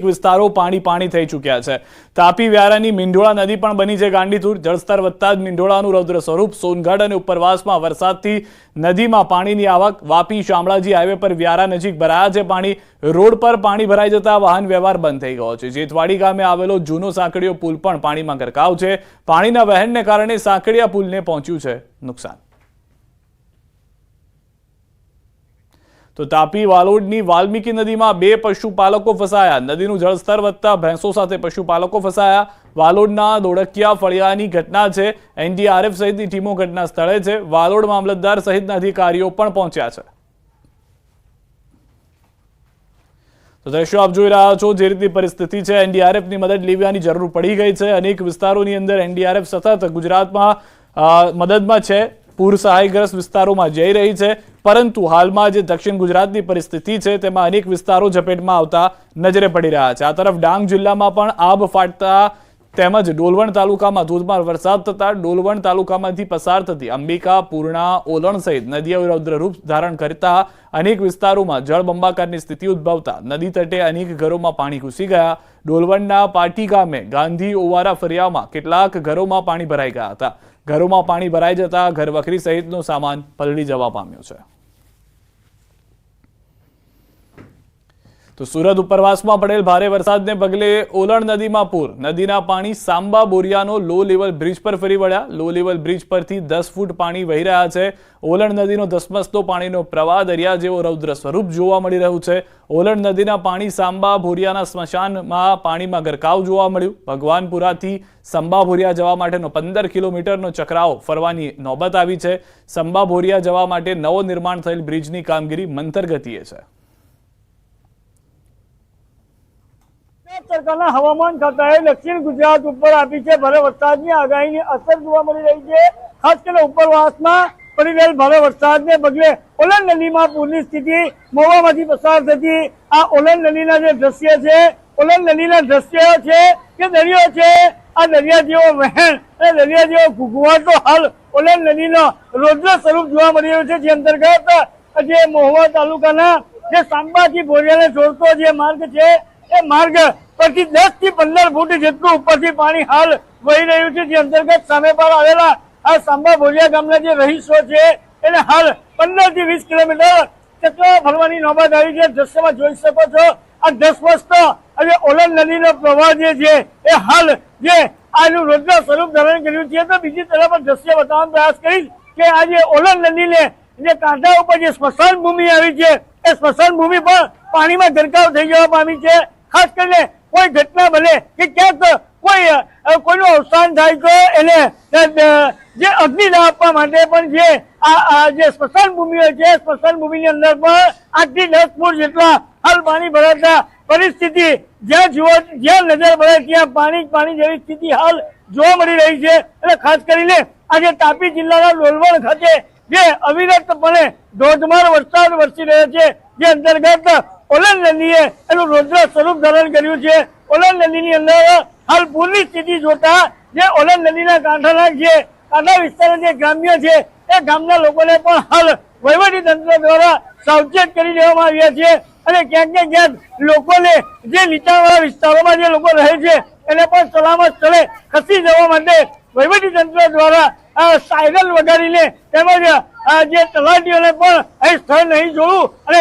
વિસ્તારો પાણી થઈ ચૂક્યા છે। તાપી વ્યારાની મીંઢોળા નદી પણ બની છે ગાંડીતુર। જળસ્તર વધતા જ મીંઢોળાનું રૌદ્ર સ્વરૂપ। સોનગઢ અને ઉપરવાસમાં વરસાદથી નદીમાં પાણીની આવક। વાપી શામળાજી હાઈવે પર વ્યારા નજીક ભરાયા છે પાણી। રોડ પર પાણી ભરાઈ જતા વાહન વ્યવહાર બંધ થઈ ગયો છે। જેતવાડી ગામે આવેલો જૂનો સાંકડીયો પુલ પણ પાણીમાં ગરકાવ છે। પાણીના વહેણને કારણે સાંકડીયા પુલને પહોંચ્યું છે નુકસાન। તો તાપી વાલોડની વાલ્મીકી નદીમાં 2 પશુપાલકો ફસાયા। નદીનું જળસ્તર વધતા ભેંસો સાથે પશુપાલકો ફસાયા। વાલોડના દોડકિયા ફળિયાની ઘટના છે। એનડીઆરએફ સહિતની ટીમો ઘટના સ્થળે છે। વાલોડ મામલતદાર સહિતના અધિકારીઓ પણ પહોંચ્યા છે। તો દ્રશ્યો આપ જોઈ રહ્યા છો જે રીતની પરિસ્થિતિ છે। એનડીઆરએફની મદદ લેવાની જરૂર પડી ગઈ છે। અનેક વિસ્તારોની અંદર એનડીઆરએફ સતત ગુજરાતમાં મદદમાં છે। પૂર સહાયગ્રસ્ત વિસ્તારોમાં જઈ રહી છે, પરંતુ હાલમાં જે દક્ષિણ ગુજરાતની પરિસ્થિતિ છે તેમાં અનેક વિસ્તારો ઝપેટમાં આવતા નજરે પડી રહ્યા છે। આ તરફ ડાંગ જિલ્લામાં પણ આબ ફાટતા તેમજ ડોલવણ તાલુકામાં ધોધમાર વરસાદ થતા ડોલવણ તાલુકામાંથી પસાર થતી અંબિકા, પૂર્ણા, ઓલણ સહિત નદીઓ રૌદ્ર રૂપ ધારણ કરતા અનેક વિસ્તારોમાં જળબંબાકારની સ્થિતિ ઉદ્ભવતા નદી તટે અનેક ઘરોમાં પાણી ઘૂસી ગયા। ડોલવણના પાટી ગામે ગાંધી ઓવારા ફરિયામાં કેટલાક ઘરોમાં પાણી ભરાઈ ગયા હતા। ઘરોમાં પાણી ભરાઈ જતા ઘરવખરી સહિતનો સામાન પલળી જવા પામ્યો છે। તો સુરત ઉપરવાસમાં પડેલ ભારે વરસાદને પગલે ઓલણ નદીમાં પૂર। નદીના પાણી સાંબા બોરિયાનો લો લેવલ બ્રિજ પર ફરી વળ્યા। લો લેવલ બ્રિજ પરથી 10 ફૂટ પાણી વહી રહ્યા છે। ઓલણ નદીનો ધસમસતો પાણીનો પ્રવાહ દરિયા જેવો રૌદ્ર સ્વરૂપ જોવા મળી રહ્યું છે। ઓલણ નદીના પાણી સાંબા ભોરિયાના સ્મશાનમાં પાણીમાં ગરકાવ જોવા મળ્યું। ભગવાનપુરાથી સંબા ભોરિયા જવા માટેનો 15 કિલોમીટરનો ચક્રાઓ ફરવાની નોબત આવી છે। સંબા ભોરિયા જવા માટે નવો નિર્માણ થયેલ બ્રિજની કામગીરી મંથર ગતિએ છે। સરકારના હવામાન ખાતાએ દક્ષિણ ગુજરાત ઉપર આપી છે ભારે વરસાદની આગાહીની અસર જોવા મળી રહી છે। ખાસ કરીને ઉપરવાસમાં પડી રહેલ ભારે વરસાદને પગલે ઓલણ નદીમાં પૂરની સ્થિતિ મહુવામાંથી પસાર થતી આ ઓલણ નદીના જે દ્રશ્ય છે, ઓલણ નદીના દ્રશ્ય છે કે દરિયો છે, આ દરિયા જેવો વહેણ અને દરિયા જેવો ઘૂઘવાટો હાલ ઓલણ નદીનો રૌદ્ર સ્વરૂપ જોવા મળી રહ્યું છે। જે અંતર્ગત જે મહુવા તાલુકાના જે સાંબાથી ભોરિયાને જોડતો જે માર્ગ છે એ માર્ગ પરથી 10 થી 15 ફૂટ જેટલું ઉપરથી પાણી હાલ વહી રહ્યું છે। જે અંતર્ગત સામે પર આવેલા આ સાંબા ભોરિયા ગામના જે રહીશો છે એને હાલ 15 થી 20 કિલોમીટર ચક્ર ફરવાની નોબત આવી છે। દ્રશ્યમાં જોઈ શકો છો આ ધસમસતો આજે ઓલણ નદીનો પ્રવાહ જે છે એ હાલ જે આનું રૌદ્ર સ્વરૂપ ધારણ કર્યું છે। તો બીજી તરફ દ્રશ્ય બતાવવાનો પ્રયાસ કરીશ કે આજે ઓલણ નદીને જે કાંઠા ઉપર જે સ્મશાન ભૂમિ આવી છે એ સ્મશાન ભૂમિ પણ પાણીમાં ગરકાવ થઈ જવા પામી છે। ખાસ કરીને કોઈ ઘટના બને કે ક્યાંક કોઈનું અવસાન થાય તો એને જે અગ્નિદાહ આપવા માટે પણ જે સ્મશાન ભૂમિ હોય છે સ્મશાન ભૂમિની અંદર પણ 8 થી 10 ફૂટ જેટલા હાલ પાણી ભરાતા પરિસ્થિતિ જ્યાં નજર પડે ત્યાં પાણી જેવી સ્થિતિ હાલ જોવા મળી રહી છે। એટલે ખાસ કરીને આજે તાપી જિલ્લાના ડોલવણ ખાતે જે અવિરતપણે ધોધમાર વરસાદ વરસી રહ્યો છે, જે અંતર્ગત ઓલણ નદીએ એનું રૌદ્ર સ્વરૂપ ધારણ કર્યું છે। ઓલણ નદીની અંદર હાલ પૂરની સ્થિતિ જોતા જે ઓલણ નદીના કાંઠા વિસ્તારના જે ગ્રામ્ય છે એ ગામના લોકોને પણ હાલ વહીવટી તંત્ર દ્વારા સાવચેત કરી દેવામાં આવ્યા છે। અને ક્યાંક ને ક્યાંક લોકોને જે નીચાણવાળા વિસ્તારોમાં જે લોકો રહે છે એને પણ સલામત સ્થળે ખસી જવા માટે વહીવટી તંત્ર દ્વારા સાયરન વગાડીને તેમજ જે તલાટીઓને પણ અહીં સ્થળ નહીં જોડવું અને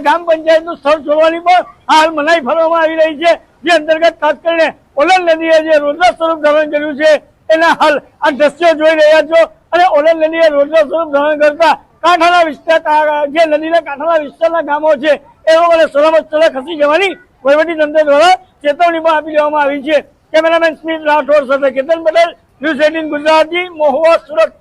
ગામ પંચાયતનું સ્થળ છોડવાની પણ હાલ મનાઈ ફરવામાં આવી રહી છે। જે અંતર્ગત ખાસ કરીને ઓલણ નદીએ જે રૌદ્ર સ્વરૂપ ધારણ કર્યું છે એના હાલ આ દ્રશ્યો જોઈ રહ્યા છો। અને ઓલણ નદીએ રૌદ્ર સ્વરૂપ ધારણ કરતા કાંઠાના વિસ્તાર જે નદીના કાંઠાના વિસ્તારના ગામો છે એ લોકોને સલામત સ્થળે ખસી જવાની વહીવટી તંત્ર દ્વારા ચેતવણી પણ આપી દેવામાં આવી છે। કેમેરામેન સ્મિત રાઠોડ સાથે કેતન પટેલ, ન્યૂઝ 18 ગુજરાતી, મહુવા, સુરત।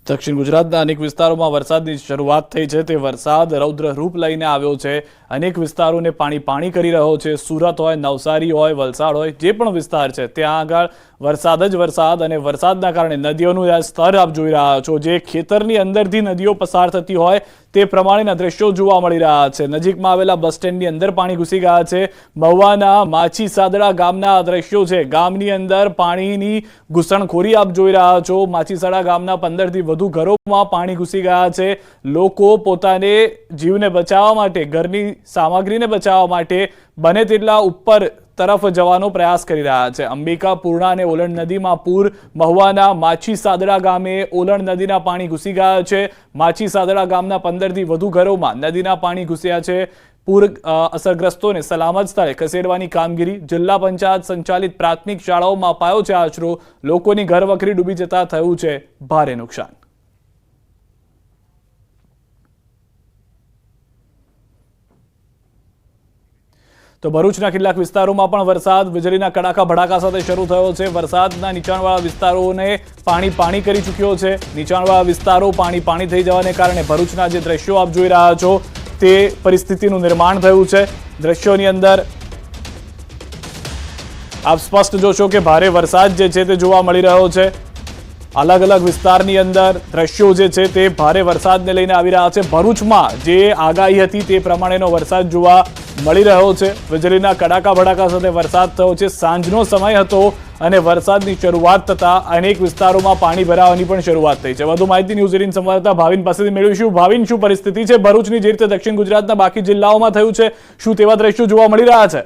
દક્ષિણ ગુજરાતના અનેક વિસ્તારોમાં વરસાદની શરૂઆત થઈ છે। તે વરસાદ રૌદ્ર રૂપ લઈને આવ્યો છે। અનેક વિસ્તારોને પાણી કરી રહ્યો છે। સુરત હોય, નવસારી હોય, વલસાડ હોય, જે પણ વિસ્તાર છે ત્યાં આગળ વરસાદ જ વરસાદ અને વરસાદના કારણે નદીઓનું આ સ્તર આપ જોઈ રહ્યા છો, જે ખેતરની અંદરથી નદીઓ પસાર થતી હોય તે પ્રમાણેના દ્રશ્યો જોવા મળી રહ્યા છે। નજીકમાં આવેલા બસ સ્ટેન્ડની અંદર પાણી ઘૂસી ગયા છે। મહુવાના માછી સાદડા ગામના દ્રશ્યો છે। ગામની અંદર પાણીની ઘૂસણખોરી આપ જોઈ રહ્યા છો। માછીસાડા ગામના 15થી વધુ ઘરોમાં પાણી ઘૂસી ગયા છે। લોકો પોતાને જીવને બચાવવા માટે, ઘરની સામગ્રીને બચાવવા માટે બને તેટલા ઉપર તરફ જવાનો પ્રયાસ કરી રહ્યા છે। અંબિકા, પૂર્ણા અને ઓલણ નદીમાં પૂર। મહુવાના માછી સાદડા ગામે ઓલણ નદીના પાણી ઘૂસી ગયા છે। માછી સાદડા ગામના 15થી વધુ ઘરોમાં નદીના પાણી ઘૂસ્યા છે। પૂર અસરગ્રસ્તોને સલામત સ્થળે ખસેડવાની કામગીરી જિલ્લા પંચાયત સંચાલિત પ્રાથમિક શાળાઓમાં અપાયો છે આશરો। લોકોની ઘરવખરી ડૂબી જતા થયું છે ભારે નુકસાન। તો ભરૂચના કેટલાક વિસ્તારોમાં પણ વરસાદ વીજળીના કડાકા ભડાકા સાથે શરૂ થયો છે। વરસાદના નીચાણવાળા વિસ્તારોને પાણી કરી ચૂક્યો છે। નીચાણવાળા વિસ્તારો પાણી થઈ જવાને કારણે ભરૂચના જે દ્રશ્યો આપ જોઈ રહ્યા છો તે પરિસ્થિતિનું નિર્માણ થયું છે। દ્રશ્યોની અંદર આપ સ્પષ્ટ જોશો કે ભારે વરસાદ જે છે તે જોવા મળી રહ્યો છે। અલગ અલગ વિસ્તારની અંદર દ્રશ્યો જે છે તે ભારે વરસાદને લઈને આવી રહ્યા છે। ભરૂચમાં જે આગાહી હતી તે પ્રમાણેનો વરસાદ જોવા મળી રહ્યો છે। વીજળીના કડાકા ભડાકા સાથે વરસાદ થયો છે। સાંજનો સમય હતો અને વરસાદની શરૂઆત થતા અનેક વિસ્તારોમાં પાણી ભરાવાની પણ શરૂઆત થઈ છે। વધુ માહિતી ન્યૂઝ 18 સંવાદદાતા ભાવિન પાસેથી મેળવીશું। ભાવિન, શું પરિસ્થિતિ છે ભરૂચની, જે રીતે દક્ષિણ ગુજરાતના બાકી જિલ્લાઓમાં થયું છે, શું તેવા દ્રશ્યો જોવા મળી રહ્યા છે?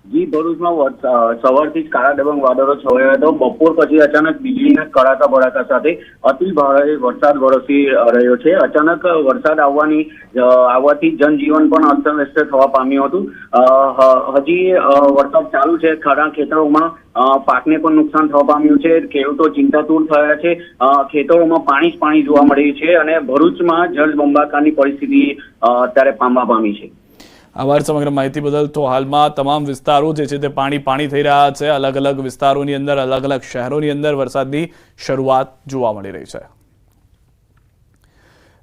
જી, ભરૂચમાં સવારથી જ કાળા ડિબાંગ વાદળો છવાયા હતા। બપોર પછી અચાનક વીજળીના કડાકા ભડાકા સાથે અતિ ભારે વરસાદ વરસી રહ્યો છે। અચાનક વરસાદ આવવાથી જનજીવન પણ અસ્તવ્યસ્ત થવા પામ્યું હતું। હજી વરસાદ ચાલુ છે। ખરા ખેતરોમાં પાકને પણ નુકસાન થવા પામ્યું છે। ખેડૂતો ચિંતાતુર થયા છે। ખેતરોમાં પાણી જ પાણી જોવા મળ્યું છે અને ભરૂચમાં જળબંબાકારની પરિસ્થિતિ અત્યારે પામી છે। આભાર સમગ્ર માહિતી બદલ। તો હાલમાં તમામ વિસ્તારો જે છે તે પાણી થઈ રહ્યા છે। અલગ અલગ વિસ્તારોની અંદર, અલગ અલગ શહેરોની અંદર વરસાદની શરૂઆત જોવા મળી રહી છે।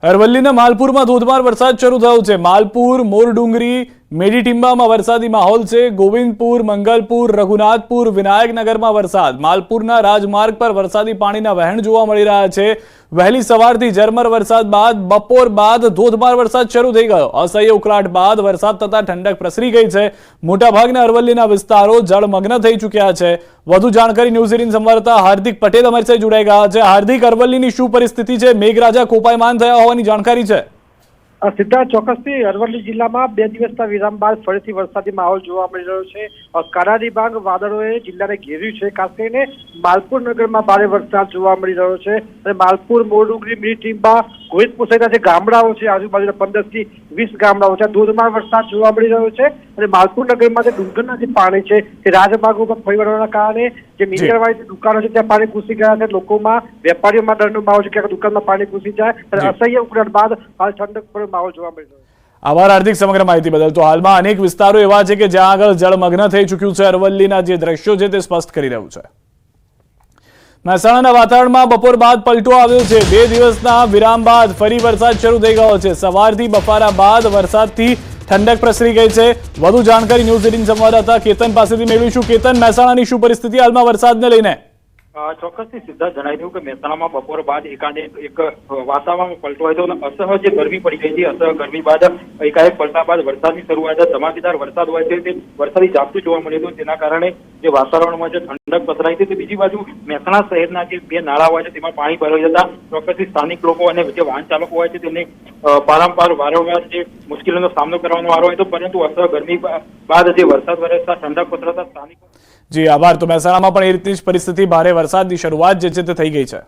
અરવલ્લીના માલપુરમાં ધોધમાર વરસાદ શરૂ થયો છે। માલપુર, મોરડુંગરી, મેડીટીમ્બામાં વરસાદી માહોલ છે। ગોવિંદપુર, મંગલપુર, રઘુનાથપુર, વિનાયકનગરમાં વરસાદ। માલપુરના રાજમાર્ગ પર વરસાદી પાણીના વહેણ જોવા મળી રહ્યા છે। વહેલી સવારથી ઝરમર વરસાદ બાદ બપોર બાદ ધોધમાર વરસાદ શરૂ થઈ ગયો। અસહ્ય ઉકળાટ બાદ વરસાદ થતા ઠંડક પ્રસરી ગઈ છે। મોટાભાગના અરવલ્લીના વિસ્તારો જળમગ્ન થઈ ચૂક્યા છે। વધુ જાણકારી ન્યૂઝ 18 સંવાદદાતા હાર્દિક પટેલ અમારી સાથે જોડાઈ ગયા છે। હાર્દિક, અરવલ્લીની શું પરિસ્થિતિ છે? મેઘરાજા કોપાયમાન થયા હોવાની જાણકારી છે? સિદ્ધાર્થ, ચોક્કસથી અરવલ્લી જિલ્લામાં 2 દિવસના વિરામ બાદ ફરીથી વરસાદી માહોલ જોવા મળી રહ્યો છે। કાળા ડિબાંગ વાદળોએ જિલ્લાને ઘેર્યું છે। ખાસ કરીને માલપુર નગરમાં ભારે વરસાદ જોવા મળી રહ્યો છે અને માલપુર, મોરડુંગરી, મેડીટીમ્બા, ગોવિંદપુર સહિતના જે ગામડાઓ છે, આજુબાજુના 15થી 20 ગામડાઓ છે, ધોધમાર વરસાદ જોવા મળી રહ્યો છે અને માલપુર નગરમાં જે ડુંગરના જે પાણી છે તે રાજમાર્ગો પર ફરી વળવાના કારણે જે મીટરવાળી દુકાનો છે ત્યાં પાણી ઘૂસી ગયા છે। લોકોમાં, વેપારીઓમાં ડરનો માહોલ છે કે દુકાનમાં પાણી ઘૂસી જાય અને અસહ્ય ઉકળાટ બાદ હાલ ઠંડક પર માહોલ જોવા મળી રહ્યો છે। આભાર હાર્દિક સમગ્ર માહિતી બદલ। તો હાલમાં અનેક વિસ્તારો એવા છે કે જ્યાં આગળ જળમગ્ન થઈ ચૂક્યું છે। અરવલ્લીના જે દ્રશ્યો છે તે સ્પષ્ટ કરી રહ્યું છે। મહેસાણાના વાતાવરણમાં બપોર બાદ પલટો આવ્યો છે। 2 દિવસના વિરામ બાદ ફરી વરસાદ શરૂ થઈ ગયો છે। સવારથી બફારા બાદ વરસાદથી ઠંડક પ્રસરી ગઈ છે। વધુ જાણકારી ન્યૂઝ 18 સંવાદદાતા કેતન પાસેથી મેળવીશું। કેતન, મહેસાણાની શું પરિસ્થિતિ હાલમાં વરસાદને લઈને? ચોક્કસથી સિદ્ધાર્થ જણાવી દઉં કે મહેસાણામાં બપોર બાદ એક વાતાવરણમાં પલટો આવ્યો અને અસહ્ય ગરમી પડી ગઈ હતી। અસહ્ય ગરમી બાદ એકાએક પલટા બાદ વરસાદની શરૂઆત, ધમાકેદાર વરસાદ હોય છે તે વરસાદી ઝાપટું જોવા મળ્યું હતું। તેના કારણે જે વાતાવરણમાં જે ઠંડક પસરાઈ હતી, બીજી બાજુ મહેસાણા શહેરના જે 2 નાળા હોય છે તેમાં પાણી ભરાઈ જતા ચોક્કસથી સ્થાનિક લોકો અને જે વાહન ચાલકો હોય છે તેમને વારંવાર જે મુશ્કેલીનો સામનો કરવાનો વારો હોય તો, પરંતુ અસહ્ય ગરમી બાદ જે વરસાદ વરસતા ઠંડક પસરાતા સ્થાનિકો। જી આભાર। તો મહેસાણામાં પણ એ રીતની જ પરિસ્થિતિ, ભારે વરસાદની શરૂઆત જે છે તે થઈ ગઈ છે।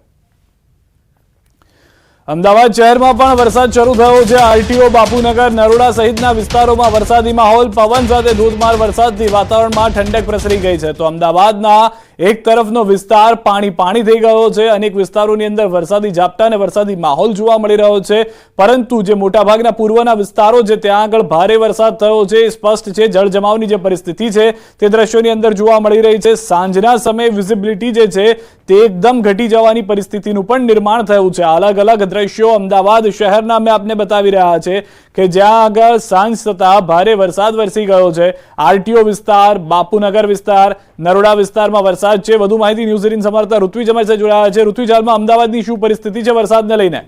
અમદાવાદ શહેરમાં પણ વરસાદ શરૂ થયો છે। આરટીઓ, બાપુનગર, નરોડા સહિતના વિસ્તારોમાં વરસાદી માહોલ, પવન સાથે ધોધમાર વરસાદથી વાતાવરણમાં ઠંડક પ્રસરી ગઈ છે। તો અમદાવાદના એક તરફનો વિસ્તાર પાણી થઈ ગયો છે। અનેક વિસ્તારોની અંદર વરસાદી ઝાપટા અને વરસાદી માહોલ જોવા મળી રહ્યો છે, પરંતુ જે મોટાભાગના પૂર્વના વિસ્તારો છે ત્યાં આગળ ભારે વરસાદ થયો છે સ્પષ્ટ છે। જળજમાવની જે પરિસ્થિતિ છે તે દ્રશ્યોની અંદર જોવા મળી રહી છે। સાંજના સમયે વિઝિબિલિટી જે છે તે એકદમ ઘટી જવાની પરિસ્થિતિનું પણ નિર્માણ થયું છે। અલગ અલગ દ્રશ્યો અમદાવાદ શહેરના અમે આપને બતાવી રહ્યા છે કે જ્યાં આગળ સાંજ થતા ભારે વરસાદ વરસી ગયો છે. આરટીઓ વિસ્તાર, બાપુનગર વિસ્તાર, નરોડા વિસ્તારમાં વરસાદ છે. વધુ માહિતી ન્યૂઝ 18 સમાચાર ઋત્વિજ અમારી સાથે જોડાયા છે. ઋત્વિજ, હાલમાં અમદાવાદની શું પરિસ્થિતિ છે વરસાદને લઈને?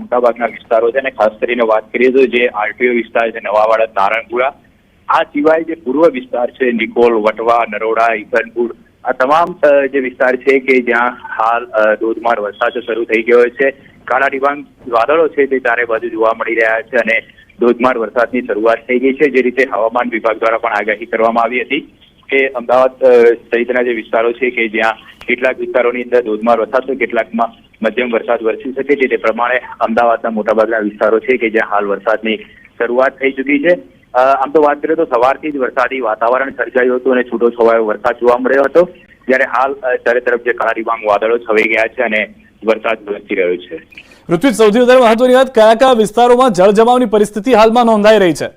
મોટાભાગના વિસ્તારો છે અને ખાસ કરીને વાત કરીએ તો જે આરટીઓ વિસ્તાર છે, નવાવાડા, નારણપુરા, આ સિવાય જે પૂર્વ વિસ્તાર છે, નિકોલ, વટવા, નરોડા, ઈસનપુર, આ તમામ જે વિસ્તાર છે કે જ્યાં હાલ ધોધમાર વરસાદ શરૂ થઈ ગયો છે. કાળા ડિબાંગ વાદળો છે તે ચારે બાજુ જોવા મળી રહ્યા છે અને ધોધમાર વરસાદની શરૂઆત થઈ ગઈ છે. જે રીતે હવામાન વિભાગ દ્વારા પણ આગાહી કરવામાં આવી હતી કે અમદાવાદ સહિતના જે વિસ્તારો છે કે જ્યાં કેટલાક વિસ્તારોની અંદર ધોધમાર વરસાદ તો કેટલાકમાં મધ્યમ વરસાદ વરસી શકે છે, તે પ્રમાણે અમદાવાદના મોટાભાગના વિસ્તારો છે કે જ્યાં હાલ વરસાદની શરૂઆત થઈ ચૂકી છે. આમ તો વાત કરીએ તો સવારથી જ વરસાદી વાતાવરણ સર્જાયું હતું અને છૂટો છવાયો વરસાદ જોવા મળ્યો હતો, જ્યારે હાલ ચારે તરફ જે કાળા ડિબાંગ વાદળો છવાઈ ગયા છે અને વરસાદ વરસી રહ્યો છે. ઋત્વિજ, સૌથી વધારે મહત્વની વાત, કયા કયા વિસ્તારોમાં જળજમાવની પરિસ્થિતિ હાલમાં નોંધાઈ રહી છે?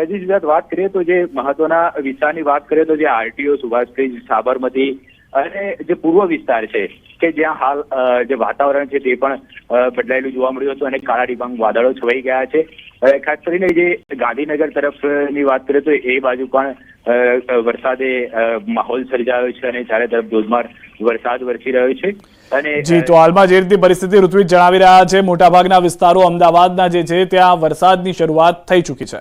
હજી સિદ્ધાર્થ, વાત કરીએ તો જે મહત્વના વિસ્તારની વાત કરીએ તો જે આરટીઓ, સુભાષબ્રિજ, સાબરમતી અને જે પૂર્વ વિસ્તાર છે કે જ્યાં હાલ જે વાતાવરણ છે તે પણ બદલાયેલું જોવા મળ્યું હતું અને કાળા ડિબાંગ વાદળો છવાઈ ગયા છે. ખાસ કરીને જે ગાંધીનગર તરફની વાત કરીએ તો એ બાજુ પણ વરસાદે માહોલ સર્જાયો છે અને ચારે તરફ ધોધમાર વરસાદ વરસી રહ્યો છે. અને જી, તો હાલમાં જે રીતે પરિસ્થિતિ ઋત્વિજ જણાવી રહ્યા છે, મોટાભાગના વિસ્તારો અમદાવાદના જે છે ત્યાં વરસાદની શરૂઆત થઈ ચૂકી છે.